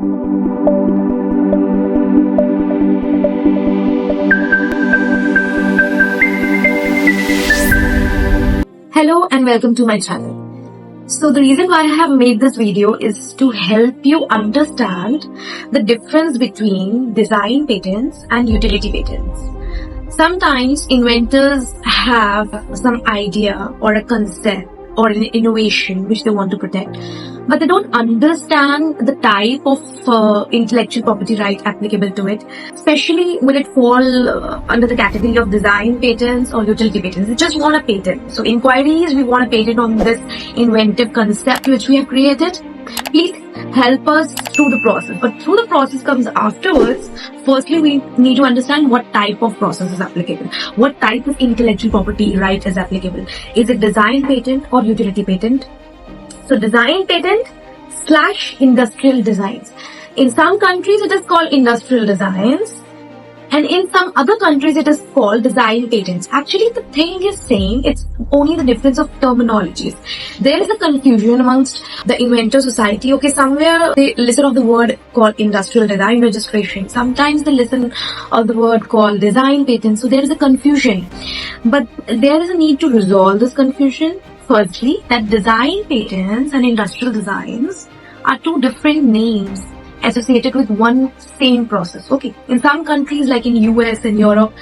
Hello and welcome to my channel. So the reason why I have made this video is to help you understand the difference between design patents and utility patents. Sometimes inventors have some idea or a concept or an innovation which they want to protect, but they don't understand the type of intellectual property right applicable to it, especially will it fall under the category of design patents or utility patents. They just want a patent. So inquiries, we want a patent on this inventive concept which we have created. Please help us through the process. But through the process comes afterwards. Firstly, we need to understand what type of process is applicable. What type of intellectual property right is applicable. Is it design patent or utility patent? So design patent / industrial designs. In some countries it is called industrial designs, and in some other countries it is called design patents. Actually the thing is same, it's only the difference of terminologies. There is a confusion amongst the inventor society. Okay, somewhere they listen of the word called industrial design registration. Sometimes they listen of the word called design patent. So there is a confusion. But there is a need to resolve this confusion. Firstly, that design patents and industrial designs are two different names associated with one same process. Okay, in some countries like in US and Europe,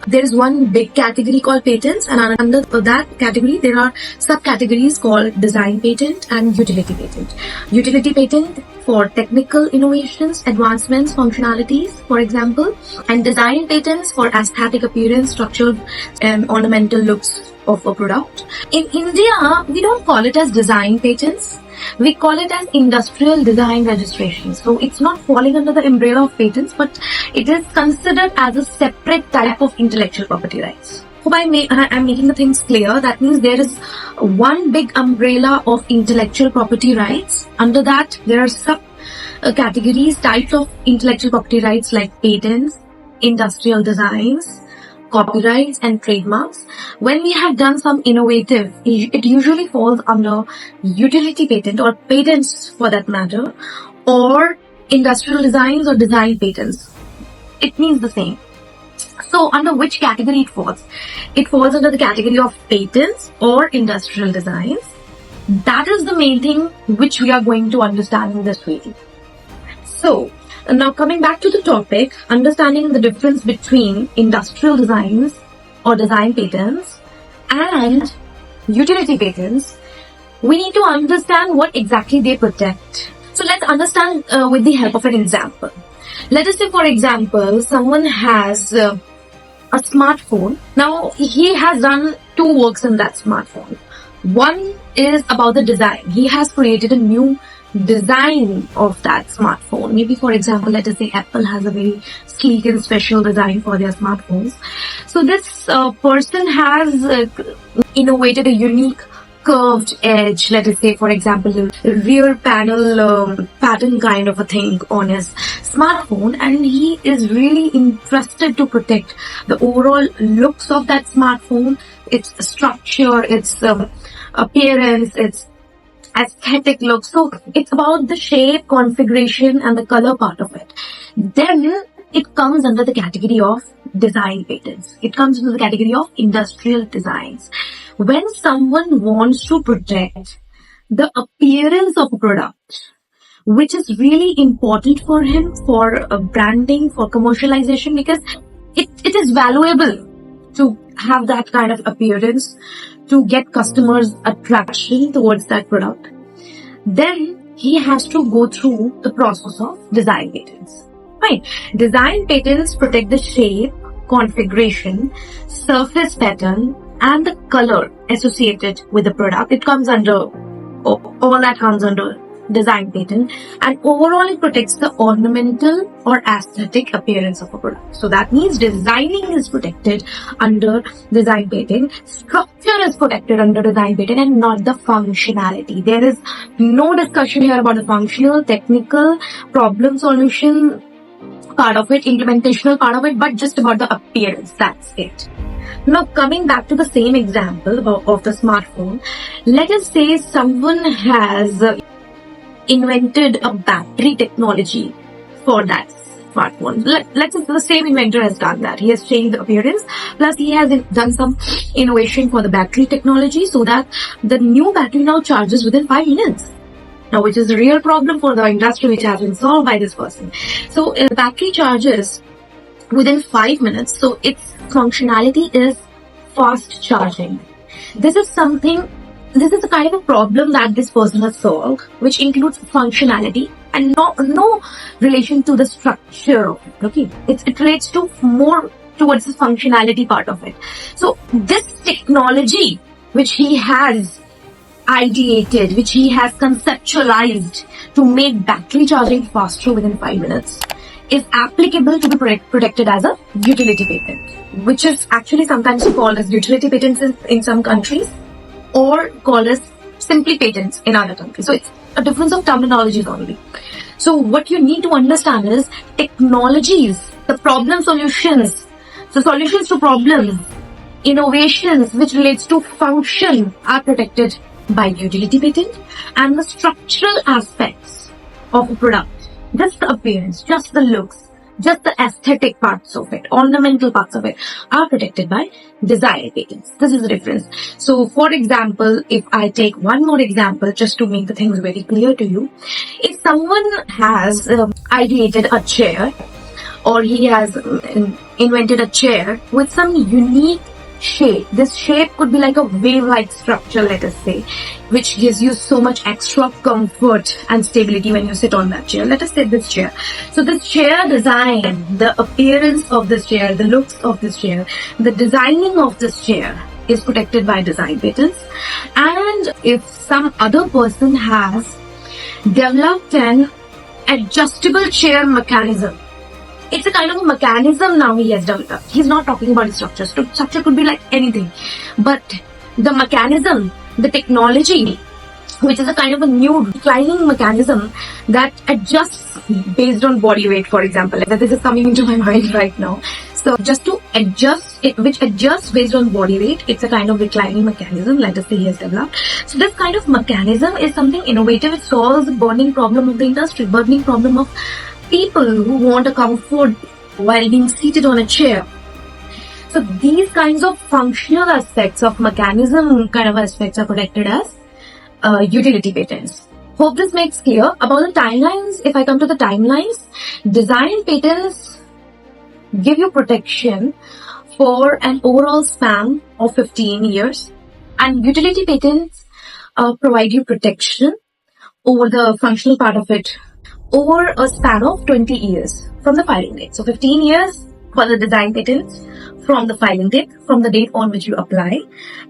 there is one big category called patents, and under that category there are subcategories called design patent and utility patent. Utility patent for technical innovations, advancements, functionalities, for example, and design patents for aesthetic appearance, structural and ornamental looks of a product. In India, we don't call it as design patents. We call it as industrial design registration. So it's not falling under the umbrella of patents, but it is considered as a separate type of intellectual property rights. Hope I'm making the things clear. That means there is one big umbrella of intellectual property rights. Under that, there are sub categories, types of intellectual property rights like patents, industrial designs, copyrights and trademarks. When we have done some innovative, it usually falls under utility patent or patents for that matter, or industrial designs or design patents. It means the same. So under which category it falls? It falls under the category of patents or industrial designs. That is the main thing which we are going to understand in this video. So now coming back to the topic, understanding the difference between industrial designs or design patents and utility patents, we need to understand what exactly they protect. So let's understand with the help of an example. Let us say, for example, someone has a smartphone. Now he has done two works in that smartphone. One is about the design. He has created a new design of that smartphone. Maybe, for example, let us say Apple has a very sleek and special design for their smartphones. So this person has innovated a unique curved edge, let us say, for example, a rear panel pattern kind of a thing on his smartphone, and he is really interested to protect the overall looks of that smartphone, its structure, its appearance, its aesthetic look. So it's about the shape, configuration and the color part of it. Then it comes under the category of design patents. It comes under the category of industrial designs. When someone wants to protect the appearance of a product, which is really important for him for branding, for commercialization, because it is valuable to have that kind of appearance, to get customers' attraction towards that product, then he has to go through the process of design patents. Right? Design patents protect the shape, configuration, surface pattern, and the color associated with the product. It comes under, all that comes under design patent, and overall it protects the ornamental or aesthetic appearance of a product. So that means designing is protected under design patent, structure is protected under design patent, and not the functionality. There is no discussion here about the functional, technical, problem solution part of it, implementational part of it, but just about the appearance. That's it. Now coming back to the same example of the smartphone, let us say someone has invented a battery technology for that smartphone. Let's say the same inventor has done that. He has changed the appearance, plus he has done some innovation for the battery technology so that the new battery now charges within 5 minutes. Now, which is a real problem for the industry, which has been solved by this person. So, the battery charges within 5 minutes. So, its functionality is fast charging. This is the kind of a problem that this person has solved, which includes functionality and no relation to the structure of it. Okay, it relates to more towards the functionality part of it. So this technology which he has ideated, which he has conceptualized to make battery charging faster within 5 minutes, is applicable to be protected as a utility patent, which is actually sometimes called as utility patents in some countries, or called as simply patents in other countries. So it's a difference of terminologies only. So what you need to understand is technologies, the problem solutions, the solutions to problems, innovations which relates to function are protected by utility patent, and the structural aspects of a product, just the appearance, just the looks, just the aesthetic parts of it, ornamental parts of it, are protected by design patents. This is the difference. So, for example, if I take one more example, just to make the things very clear to you, if someone has ideated a chair, or he has invented a chair with some unique shape. This shape could be like a wave-like structure, let us say, which gives you so much extra comfort and stability when you sit on that chair. Let us say this chair. So this chair design, the appearance of this chair, the looks of this chair, the designing of this chair is protected by design patents. And if some other person has developed an adjustable chair mechanism, it's a kind of a mechanism now he has developed. He's not talking about the structure. Structure could be like anything. But the mechanism, the technology, which is a kind of a new reclining mechanism that adjusts based on body weight, for example. This is coming into my mind right now. So just to adjust it, which adjusts based on body weight, it's a kind of reclining mechanism, let us say he has developed. So this kind of mechanism is something innovative. It solves the burning problem of the industry, burning problem of people who want a comfort while being seated on a chair. So these kinds of functional aspects of mechanism kind of aspects are protected as utility patents. Hope this makes clear. About the timelines, if I come to the timelines, design patents give you protection for an overall span of 15 years, and utility patents provide you protection over the functional part of it over a span of 20 years from the filing date. So 15 years for the design patents from the filing date, from the date on which you apply,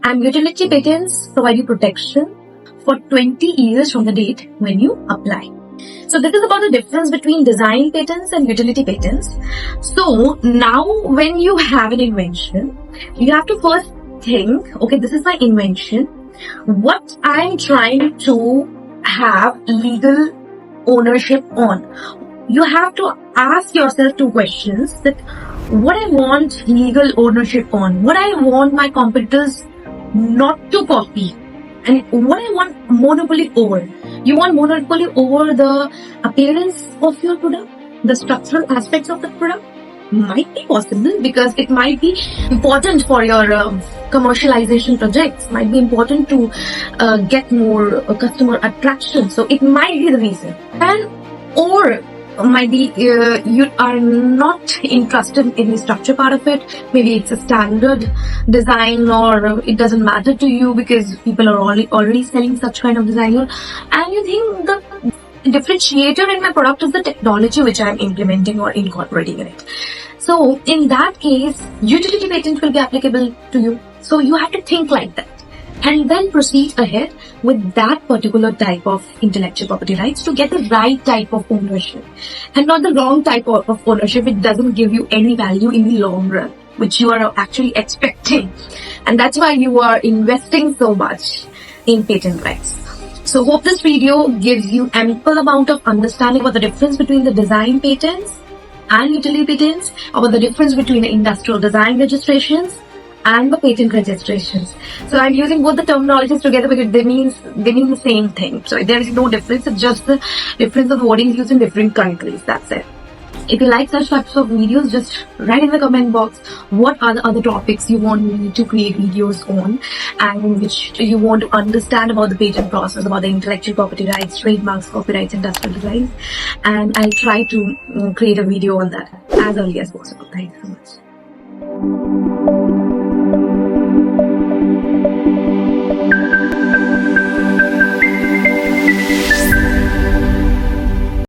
and utility patents provide you protection for 20 years from the date when you apply. So this is about the difference between design patents and utility patents. So now when you have an invention, you have to first think, okay, this is my invention. What I'm trying to have legal ownership on. You have to ask yourself two questions: that what I want legal ownership on, what I want my competitors not to copy, and what I want monopoly over. You want monopoly over the appearance of your product, the structural aspects of the product. Might be possible because it might be important for your commercialization projects, might be important to get more customer attraction. So it might be the reason. And or might be you are not interested in the structure part of it. Maybe it's a standard design, or it doesn't matter to you because people are already selling such kind of design, and you think the differentiator in my product is the technology which I am implementing or incorporating in it. So in that case, utility patent will be applicable to you. So you have to think like that and then proceed ahead with that particular type of intellectual property rights to get the right type of ownership and not the wrong type of ownership which doesn't give you any value in the long run, which you are actually expecting. And that's why you are investing so much in patent rights. So hope this video gives you ample amount of understanding about the difference between the design patents and utility patents, about the difference between the industrial design registrations and the patent registrations. So I'm using both the terminologies together because they mean the same thing. So there is no difference. It's just the difference of wording used in different countries. That's it. If you like such types of videos, just write in the comment box what are the other topics you want me to create videos on, and which you want to understand about the patent process, about the intellectual property rights, trademarks, copyrights, industrial designs, and I'll try to create a video on that as early as possible. Thank you so much.